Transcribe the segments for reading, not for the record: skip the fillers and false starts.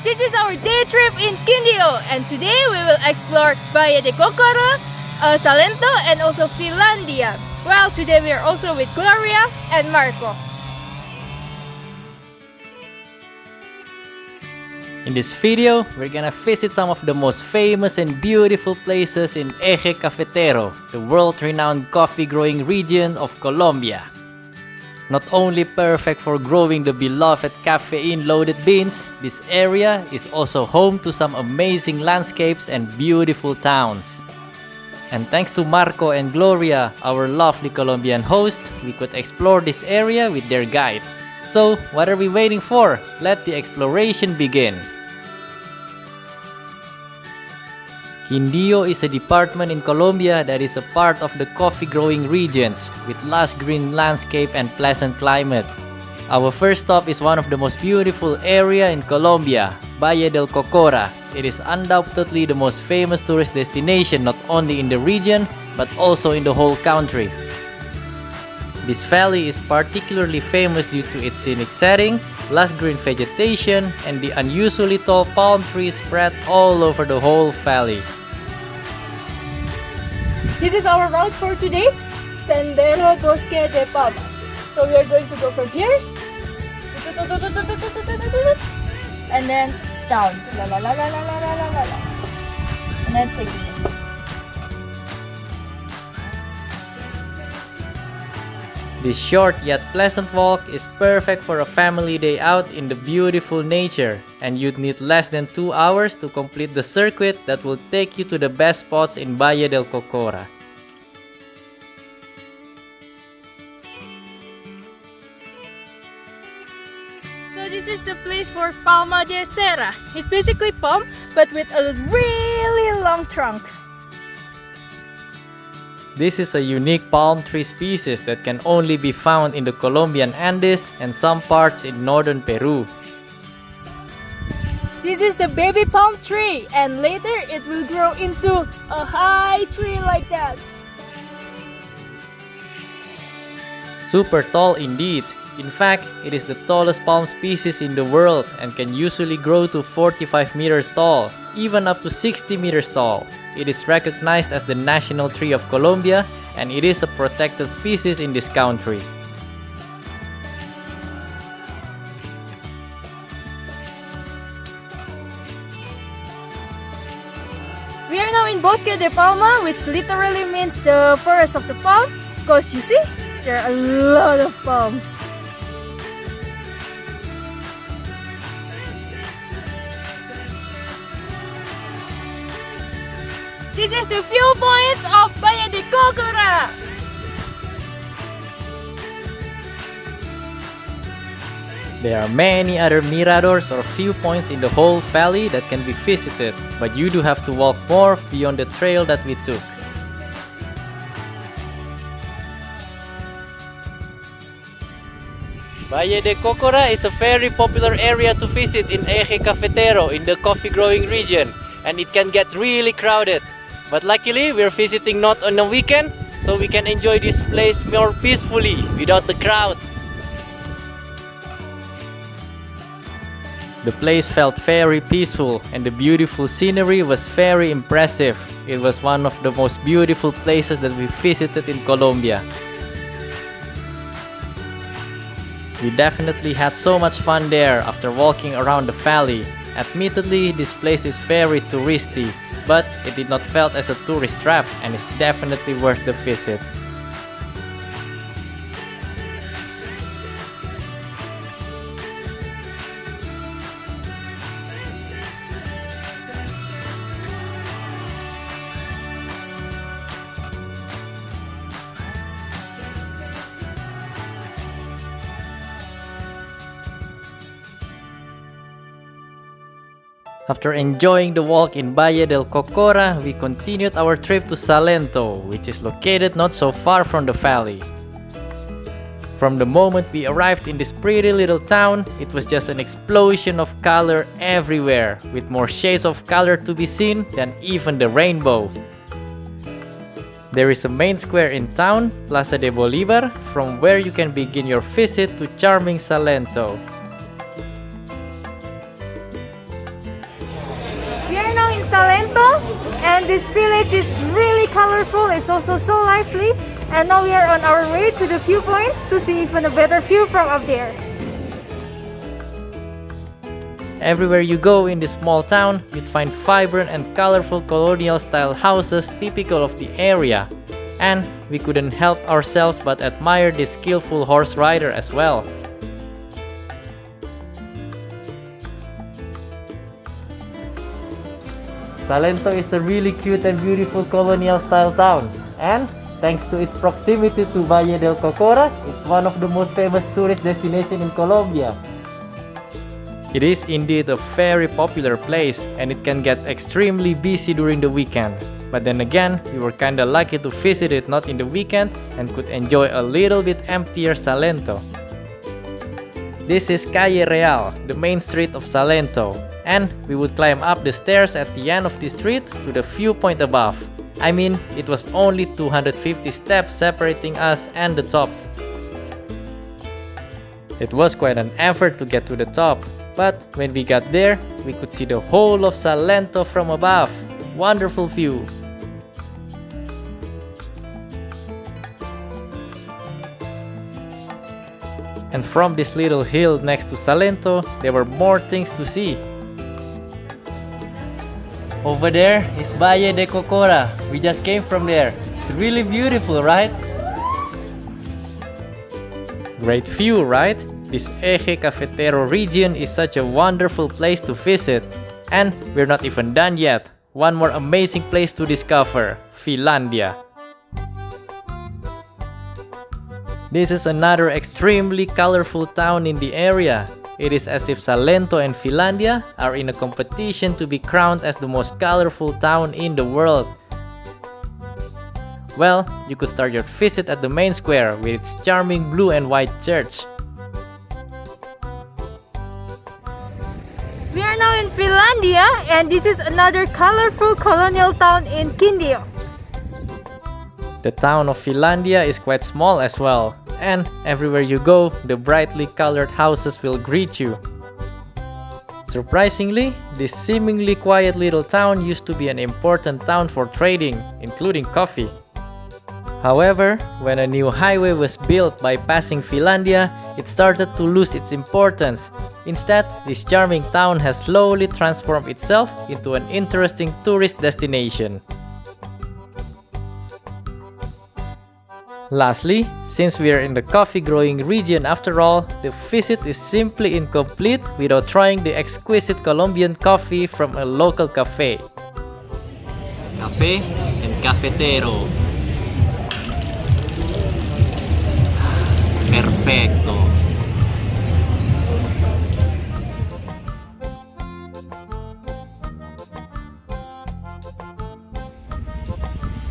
This is our day trip in Quindio, and today we will explore Valle del Cocora, Salento and also Filandia. Well, today we are also with Gloria and Marco. In this video, we're gonna visit some of the most famous and beautiful places in Eje Cafetero, the world-renowned coffee-growing region of Colombia. Not only perfect for growing the beloved caffeine-loaded beans, this area is also home to some amazing landscapes and beautiful towns. And thanks to Marco and Gloria, our lovely Colombian host, we could explore this area with their guide. So, what are we waiting for? Let the exploration begin. Quindío is a department in Colombia that is a part of the coffee-growing regions with lush green landscape and pleasant climate. Our first stop is one of the most beautiful area in Colombia, Valle del Cocora. It is undoubtedly the most famous tourist destination not only in the region but also in the whole country. This valley is particularly famous due to its scenic setting, lush green vegetation, and the unusually tall palm trees spread all over the whole valley. This is our route for today, Sendero Bosque de Palma. So we are going to go from here, and then down, la la la la la la la la la, and then take it. This short yet pleasant walk is perfect for a family day out in the beautiful nature, and you'd need less than 2 hours to complete the circuit that will take you to the best spots in Valle del Cocora. So this is the place for Palma de Cera. It's basically palm, but with a really long trunk. This is a unique palm tree species that can only be found in the Colombian Andes and some parts in northern Peru. This is the baby palm tree, and later it will grow into a high tree like that. Super tall indeed. In fact, it is the tallest palm species in the world and can usually grow to 45 meters tall, even up to 60 meters tall. It is recognized as the national tree of Colombia, and it is a protected species in this country. We are now in Bosque de Palma, which literally means the forest of the palm, because you see, there are a lot of palms. This is the viewpoint of Valle del Cocora. There are many other miradors or viewpoints in the whole valley that can be visited, but you do have to walk more beyond the trail that we took. Valle de Cocora is a very popular area to visit in Eje Cafetero in the coffee-growing region, and it can get really crowded. But luckily, we're visiting not on a weekend, so we can enjoy this place more peacefully without the crowd. The place felt very peaceful, and the beautiful scenery was very impressive. It was one of the most beautiful places that we visited in Colombia. We definitely had so much fun there after walking around the valley. Admittedly, this place is very touristy, but it did not felt as a tourist trap and is definitely worth the visit. After enjoying the walk in Valle del Cocora, we continued our trip to Salento, which is located not so far from the valley. From the moment we arrived in this pretty little town, it was just an explosion of color everywhere, with more shades of color to be seen than even the rainbow. There is a main square in town, Plaza de Bolivar, from where you can begin your visit to charming Salento. this village is really colorful. It's also so lively. And now we are on our way to the viewpoints to see even a better view from up there. Everywhere you go in this small town, you'd find vibrant and colorful colonial-style houses typical of the area. And we couldn't help ourselves but admire this skillful horse rider as well. Salento is a really cute and beautiful colonial-style town. And thanks to its proximity to Valle del Cocora, it's one of the most famous tourist destinations in Colombia. It is indeed a very popular place, and it can get extremely busy during the weekend. But then again, we were kinda lucky to visit it not in the weekend and could enjoy a little bit emptier Salento. This is Calle Real, the main street of Salento, and we would climb up the stairs at the end of the street to the viewpoint above. I mean, it was only 250 steps separating us and the top. It was quite an effort to get to the top, but when we got there, we could see the whole of Salento from above. Wonderful view! And from this little hill next to Salento, there were more things to see. Over there is Valle del Cocora. We just came from there. It's really beautiful, right? Great view, right? This Eje Cafetero region is such a wonderful place to visit. And we're not even done yet. One more amazing place to discover, Filandia. This is another extremely colorful town in the area. It is as if Salento and Filandia are in a competition to be crowned as the most colorful town in the world. Well, you could start your visit at the main square with its charming blue and white church. We are now in Filandia, and this is another colorful colonial town in Quindío. The town of Filandia is quite small as well, and everywhere you go, the brightly colored houses will greet you. Surprisingly, this seemingly quiet little town used to be an important town for trading, including coffee. However, when a new highway was built bypassing Filandia, it started to lose its importance. Instead, this charming town has slowly transformed itself into an interesting tourist destination. Lastly, since we are in the coffee growing region after all, the visit is simply incomplete without trying the exquisite Colombian coffee from a local cafe. Café and Cafetero. Perfecto.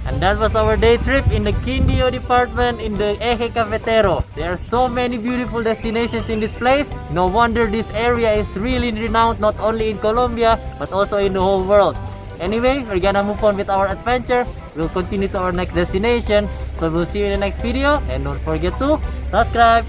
And that was our day trip in the Quindío department in the Eje Cafetero. There are so many beautiful destinations in this place. No wonder this area is really renowned not only in Colombia but also in the whole world. Anyway, we're gonna move on with our adventure. We'll continue to our next destination. So we'll see you in the next video, and don't forget to subscribe.